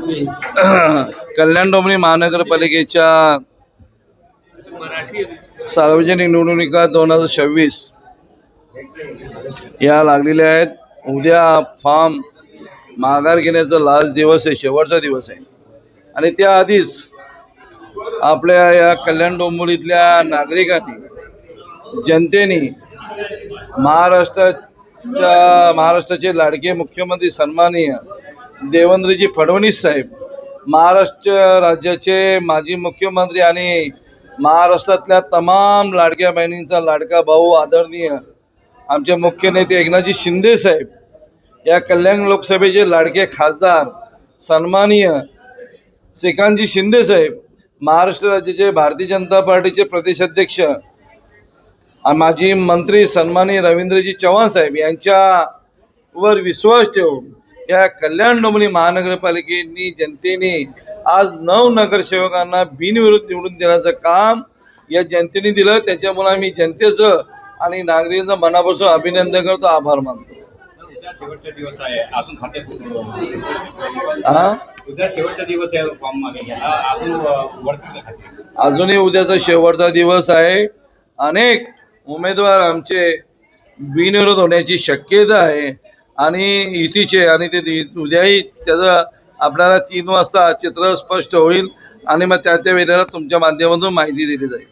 कल्याण डोंबिवली महानगरपालिकेच्या सार्वजनिक निवडणुका 2026 या लागलेल्या आहेत. उद्या फॉर्म माघार घेण्याचा लास्ट दिवस आहे, शेवटचा दिवस आहे. आणि त्याआधीच आपल्या या कल्याण डोंबिवलीतल्या नागरिकांनी, जनतेने महाराष्ट्राचे लाडके मुख्यमंत्री सन्माननीय देवेंद्रजी फडणवीस साहेब, महाराष्ट्र राज्याचे माजी मुख्यमंत्री आणि महाराष्ट्रातल्या तमाम लाडक्या बहिणींचा लाडका भाऊ आदरणीय आमचे मुख्य नेते एकनाथजी शिंदे साहेब, या कल्याण लोकसभेचे लाडके खासदार सन्माननीय श्रीकांतजी शिंदे साहेब, महाराष्ट्र राज्याचे भारतीय जनता पार्टीचे प्रदेशाध्यक्ष माजी मंत्री सन्माननीय रवींद्रजी चव्हाण साहेब यांच्यावर विश्वास ठेवून या कल्याण डोंबिवली महानगरपालिकेनी जनतेने आज 9 नगरसेवकांना बिनविरोध निवडून देण्याचं काम या जनतेने दिलं. त्याच्यामुळे मी जनतेचं आणि नागरिकांचं मनापासून अभिनंदन करतो, आभार मानतो. उद्या शेवटचा दिवस आहे, अजून खाते उद्या शेवटचा दिवस आहे, फॉर्म मागे घ्या, अजूनही उद्याचा शेवटचा दिवस आहे. अनेक उमेदवार आमचे बिनविरोध होण्याची शक्यता आहे आणि युतीचे, आणि ते उद्याही त्याचं आपल्याला 3 वाजता चित्र स्पष्ट होईल आणि मग त्या वेळेला तुमच्या माध्यमातून माहिती दिली जाईल.